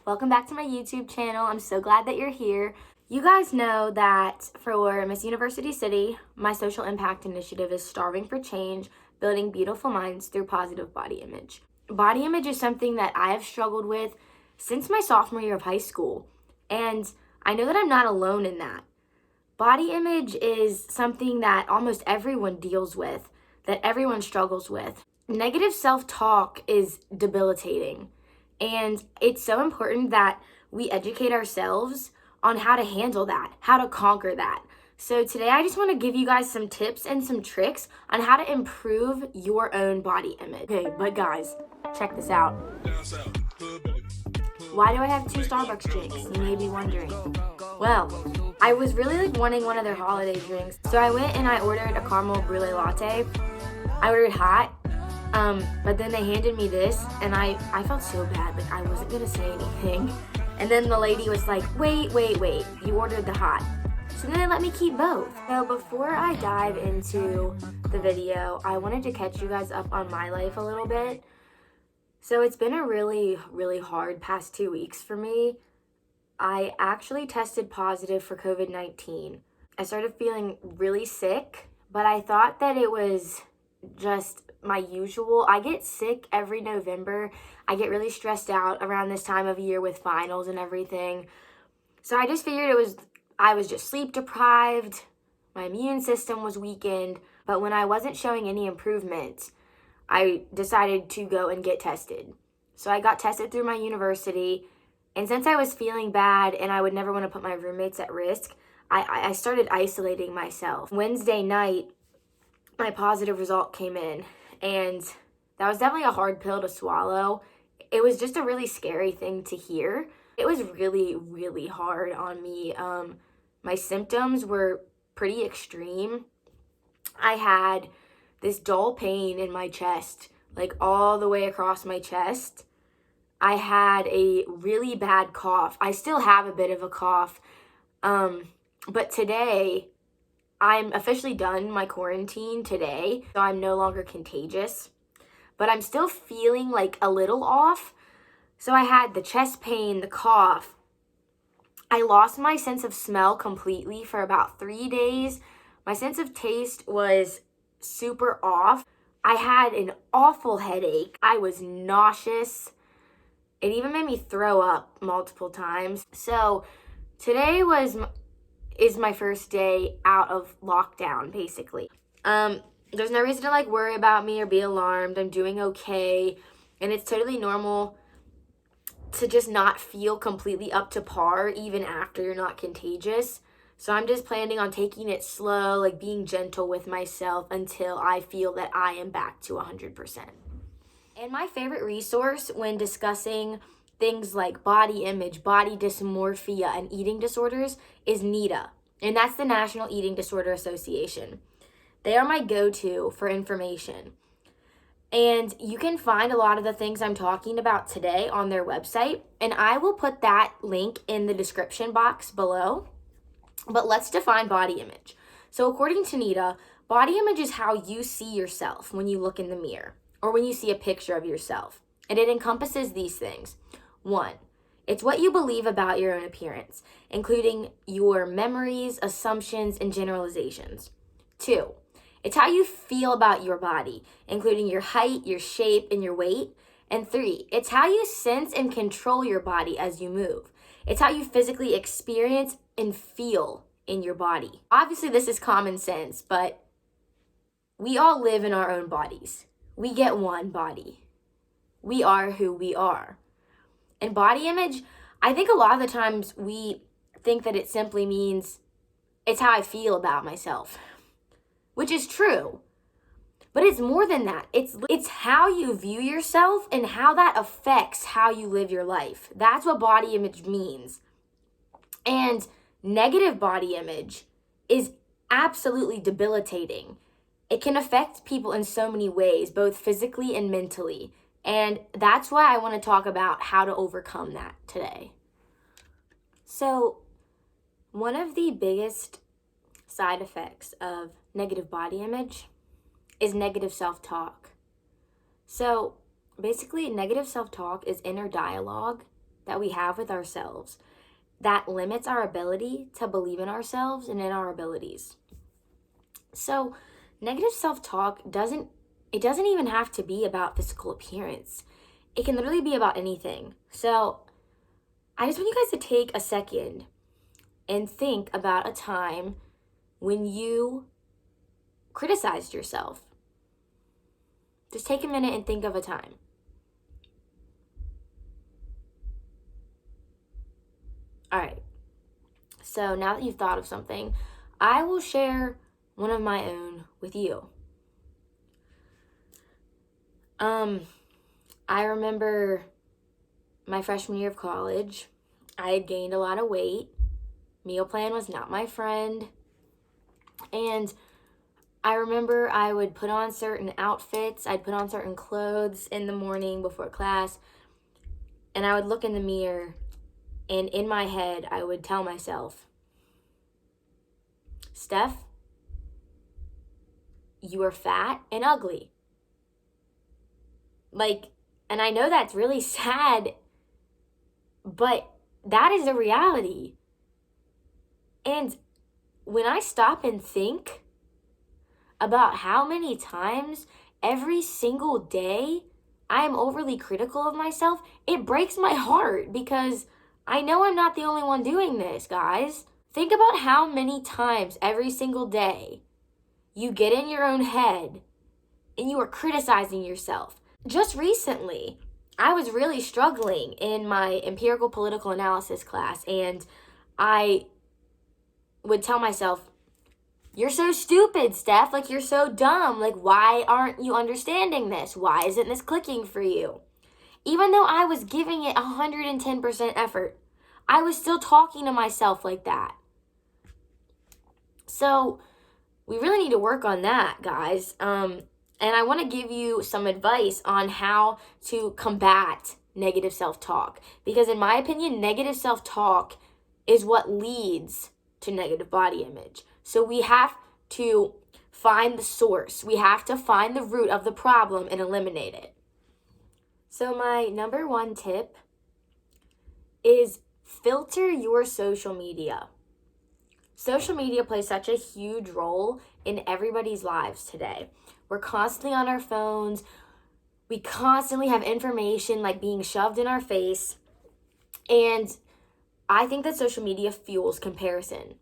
Welcome back to my YouTube channel. I'm so glad that you're here. You guys know that for Miss University City, my social impact initiative is Starving for Change, Building Beautiful Minds Through Positive Body Image. Body image is something that I have struggled with since my sophomore year of high school, and I know that I'm not alone in that. Body image is something that almost everyone deals with, that everyone struggles with. Negative self-talk is debilitating, and it's so important that we educate ourselves on how to handle that, how to conquer that. So today I just want to give you guys some tips and some tricks on how to improve your own body image. Okay, but guys, check this out. Why do I have 2 Starbucks drinks? You may be wondering. Well, I was really wanting one of their holiday drinks, so I went and I ordered a caramel brulee latte. I ordered hot, but then they handed me this, and I felt so bad, like I wasn't gonna say anything. And then the lady was like, wait, you ordered the hot. So then they let me keep both. So before I dive into the video, I wanted to catch you guys up on my life a little bit. So it's been a really, really hard past 2 weeks for me. I actually tested positive for COVID-19. I started feeling really sick, but I thought that it was just my usual. I get sick every November. I get really stressed out around this time of year with finals and everything. So I just figured I was just sleep deprived. My immune system was weakened. But when I wasn't showing any improvement, I decided to go and get tested. So I got tested through my university. And since I was feeling bad and I would never want to put my roommates at risk, I started isolating myself. Wednesday night, my positive result came in, and that was definitely a hard pill to swallow. It was just a really scary thing to hear. It was really, really hard on me. My symptoms were pretty extreme. I had this dull pain in my chest, like all the way across my chest. I had a really bad cough. I still have a bit of a cough, but today, I'm officially done my quarantine today, so I'm no longer contagious, but I'm still feeling like a little off. So I had the chest pain, the cough. I lost my sense of smell completely for about 3 days. My sense of taste was super off. I had an awful headache. I was nauseous. It even made me throw up multiple times. So today is my first day out of lockdown, basically. There's no reason to worry about me or be alarmed. I'm doing okay, and it's totally normal to just not feel completely up to par even after you're not contagious. So I'm just planning on taking it slow, being gentle with myself until I feel that I am back to 100%. And my favorite resource when discussing things like body image, body dysmorphia, and eating disorders is NEDA, and that's the National Eating Disorder Association. They are my go-to for information. And you can find a lot of the things I'm talking about today on their website, and I will put that link in the description box below. But let's define body image. So according to NEDA, body image is how you see yourself when you look in the mirror or when you see a picture of yourself. And it encompasses these things. 1, it's what you believe about your own appearance, including your memories, assumptions, and generalizations. 2, it's how you feel about your body, including your height, your shape, and your weight. And 3, it's how you sense and control your body as you move. It's how you physically experience and feel in your body. Obviously, this is common sense, but we all live in our own bodies. We get one body. We are who we are. And body image, I think a lot of the times we think that it simply means it's how I feel about myself, which is true. But it's more than that. It's how you view yourself and how that affects how you live your life. That's what body image means. And negative body image is absolutely debilitating. It can affect people in so many ways, both physically and mentally. And that's why I want to talk about how to overcome that today. So, one of the biggest side effects of negative body image is negative self-talk. So basically, negative self-talk is inner dialogue that we have with ourselves that limits our ability to believe in ourselves and in our abilities. So, negative self-talk doesn't even have to be about physical appearance. It can literally be about anything. So, I just want you guys to take a second and think about a time when you criticized yourself. Just take a minute and think of a time. All right. So now that you've thought of something, I will share one of my own with you. I remember my freshman year of college, I had gained a lot of weight. Meal plan was not my friend. And I remember I would put on certain outfits, I'd put on certain clothes in the morning before class, and I would look in the mirror, and in my head, I would tell myself, Steph, you are fat and ugly. And I know that's really sad, but that is a reality. And when I stop and think about how many times every single day I am overly critical of myself, it breaks my heart because I know I'm not the only one doing this, guys. Think about how many times every single day you get in your own head and you are criticizing yourself. Just recently, I was really struggling in my empirical political analysis class, and I would tell myself, you're so stupid, Steph. You're so dumb. Why aren't you understanding this? Why isn't this clicking for you? Even though I was giving it 110% effort, I was still talking to myself like that. So we really need to work on that, guys. And I want to give you some advice on how to combat negative self-talk. Because in my opinion, negative self-talk is what leads to negative body image. So we have to find the source. We have to find the root of the problem and eliminate it. So my number one tip is filter your social media. Social media plays such a huge role in everybody's lives today. We're constantly on our phones. We constantly have information being shoved in our face. And I think that social media fuels comparison.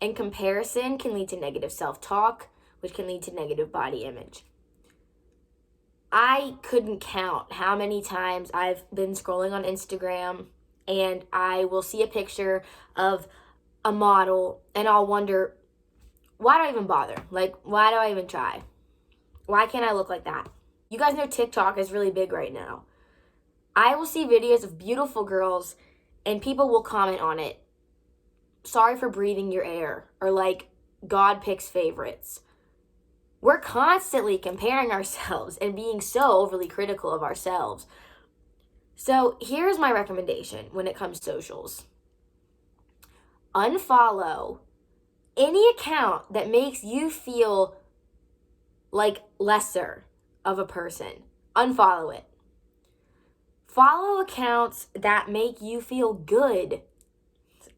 And comparison can lead to negative self-talk, which can lead to negative body image. I couldn't count how many times I've been scrolling on Instagram and I will see a picture of a model and I'll wonder, why do I even bother? Why do I even try? Why can't I look like that? You guys know TikTok is really big right now. I will see videos of beautiful girls and people will comment on it. Sorry for breathing your air. Or God picks favorites. We're constantly comparing ourselves and being so overly critical of ourselves. So here's my recommendation when it comes to socials. Unfollow any account that makes you feel lesser of a person. Unfollow it. Follow accounts that make you feel good.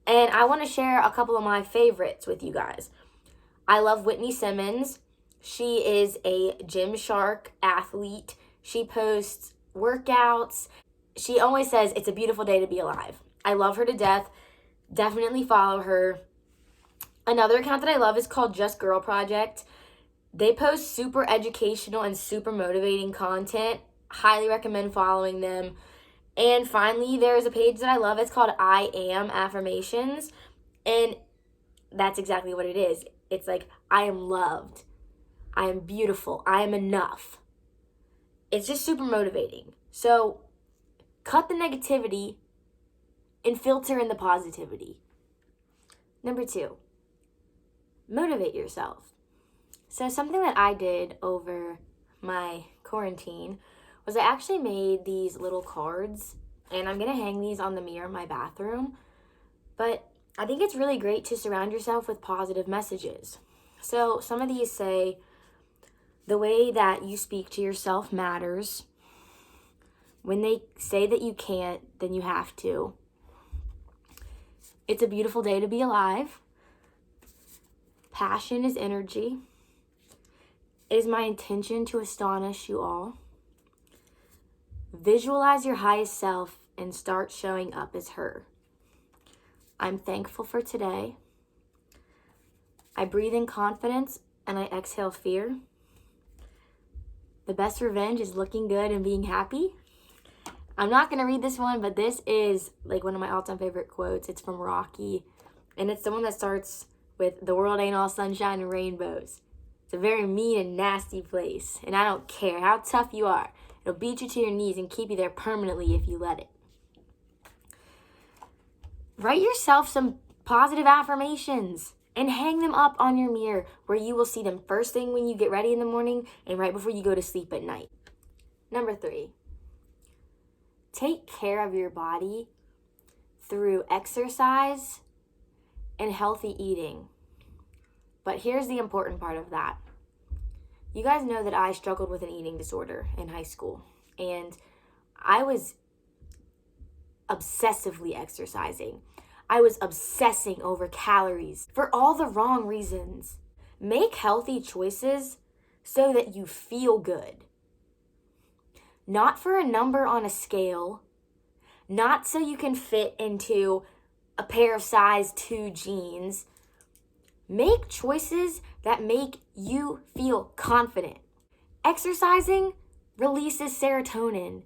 And I want to share a couple of my favorites with you guys. I love Whitney Simmons. She is a Gymshark athlete. She posts workouts. She always says it's a beautiful day to be alive. I love her to death. Definitely follow her. Another account that I love is called Just Girl Project. They post super educational and super motivating content. Highly recommend following them. And finally, there's a page that I love. It's called I Am Affirmations. And that's exactly what it is. It's I am loved. I am beautiful. I am enough. It's just super motivating. So cut the negativity and filter in the positivity. Number 2, motivate yourself. So something that I did over my quarantine was I actually made these little cards, and I'm going to hang these on the mirror in my bathroom. But I think it's really great to surround yourself with positive messages. So some of these say, the way that you speak to yourself matters. When they say that you can't, then you have to. It's a beautiful day to be alive. Passion is energy. It is my intention to astonish you all. Visualize your highest self and start showing up as her. I'm thankful for today. I breathe in confidence and I exhale fear. The best revenge is looking good and being happy. I'm not going to read this one, but this is like one of my all-time favorite quotes. It's from Rocky, and it's the one that starts with, "The world ain't all sunshine and rainbows. It's a very mean and nasty place, and I don't care how tough you are. It'll beat you to your knees and keep you there permanently if you let it." Write yourself some positive affirmations and hang them up on your mirror where you will see them first thing when you get ready in the morning and right before you go to sleep at night. Number 3, take care of your body through exercise and healthy eating. But here's the important part of that. You guys know that I struggled with an eating disorder in high school, and I was obsessively exercising. I was obsessing over calories for all the wrong reasons. Make healthy choices so that you feel good. Not for a number on a scale, not so you can fit into a pair of size 2 jeans. Make choices that make you feel confident. Exercising releases serotonin.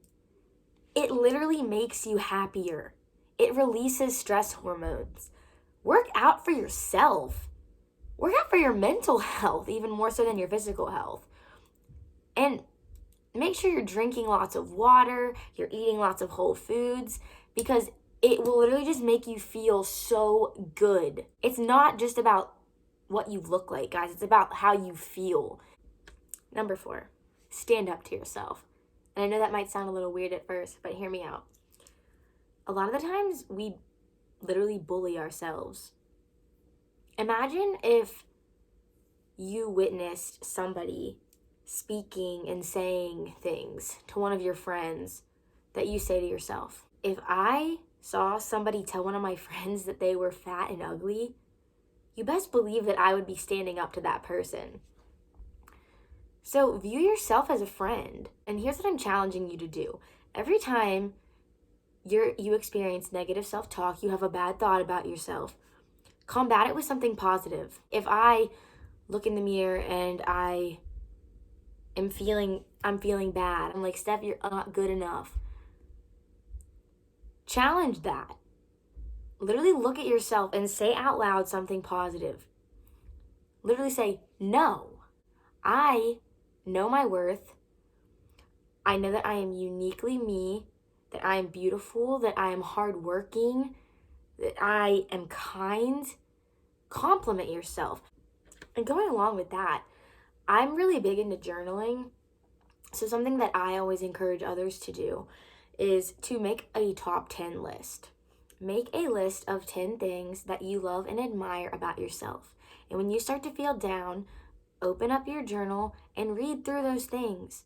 It literally makes you happier. It releases stress hormones. Work out for yourself. Work out for your mental health, even more so than your physical health. And make sure you're drinking lots of water, you're eating lots of whole foods, because it will literally just make you feel so good. It's not just about what you look like, guys. It's about how you feel. Number 4, stand up to yourself. And I know that might sound a little weird at first, but hear me out. A lot of the times we literally bully ourselves. Imagine if you witnessed somebody speaking and saying things to one of your friends that you say to yourself. If I saw somebody tell one of my friends that they were fat and ugly, you best believe that I would be standing up to that person. So view yourself as a friend. And here's what I'm challenging you to do. Every time you experience negative self-talk, you have a bad thought about yourself, combat it with something positive. If I look in the mirror and I'm feeling bad, I'm like, "Steph, you're not good enough." Challenge that. Literally look at yourself and say out loud something positive. Literally say, "No, I know my worth. I know that I am uniquely me, that I am beautiful, that I am hardworking, that I am kind." Compliment yourself. And going along with that, I'm really big into journaling. So something that I always encourage others to do is to make a top 10 list. Make a list of 10 things that you love and admire about yourself. And when you start to feel down, open up your journal and read through those things.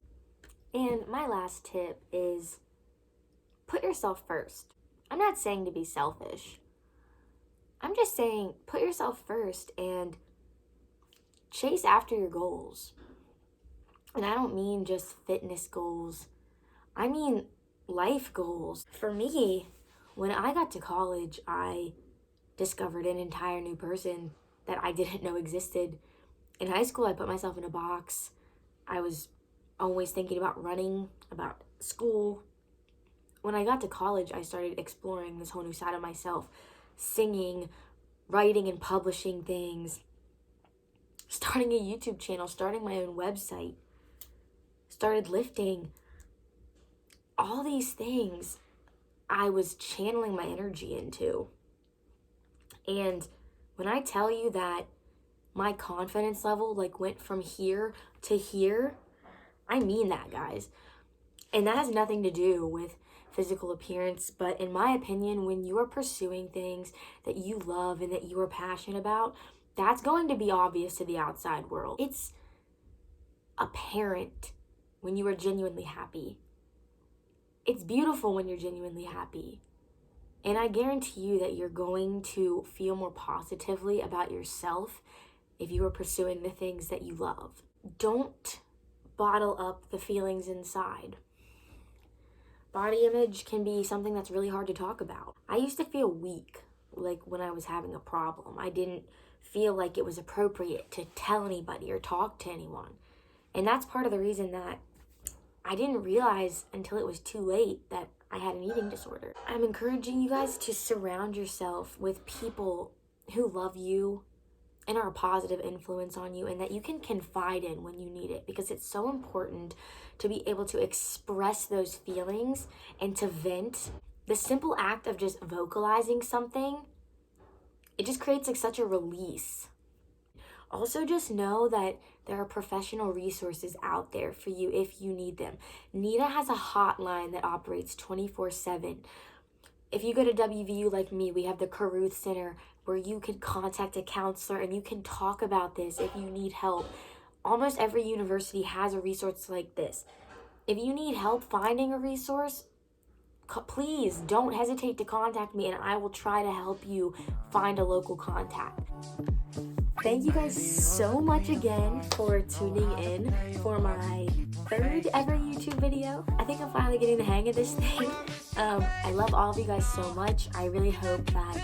And my last tip is put yourself first. I'm not saying to be selfish. I'm just saying put yourself first and chase after your goals. And I don't mean just fitness goals. I mean life goals. For me, when I got to college, I discovered an entire new person that I didn't know existed. In high school, I put myself in a box. I was always thinking about running, about school. When I got to college, I started exploring this whole new side of myself, singing, writing and publishing things, starting a YouTube channel, starting my own website, started lifting. All these things I was channeling my energy into. And when I tell you that my confidence level went from here to here, I mean that, guys. And that has nothing to do with physical appearance, but in my opinion, when you are pursuing things that you love and that you are passionate about, that's going to be obvious to the outside world. It's apparent when you are genuinely happy. It's beautiful when you're genuinely happy. And I guarantee you that you're going to feel more positively about yourself if you are pursuing the things that you love. Don't bottle up the feelings inside. Body image can be something that's really hard to talk about. I used to feel weak, like when I was having a problem. I didn't feel like it was appropriate to tell anybody or talk to anyone. And that's part of the reason that I didn't realize until it was too late that I had an eating disorder. I'm encouraging you guys to surround yourself with people who love you and are a positive influence on you and that you can confide in when you need it, because it's so important to be able to express those feelings and to vent. The simple act of just vocalizing something, it just creates like such a release. Also, just know that there are professional resources out there for you if you need them. NITA has a hotline that operates 24/7. If you go to WVU like me, we have the Caruth Center where you can contact a counselor and you can talk about this if you need help. Almost every university has a resource like this. If you need help finding a resource, please don't hesitate to contact me and I will try to help you find a local contact. Thank you guys so much again for tuning in for my third ever YouTube video. I think I'm finally getting the hang of this thing. I love all of you guys so much. I really hope that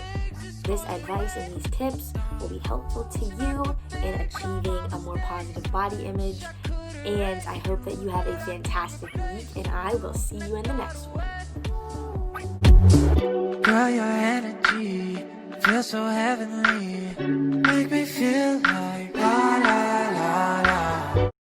this advice and these tips will be helpful to you in achieving a more positive body image. And I hope that you have a fantastic week, and I will see you in the next one. Girl, your energy feels so heavenly.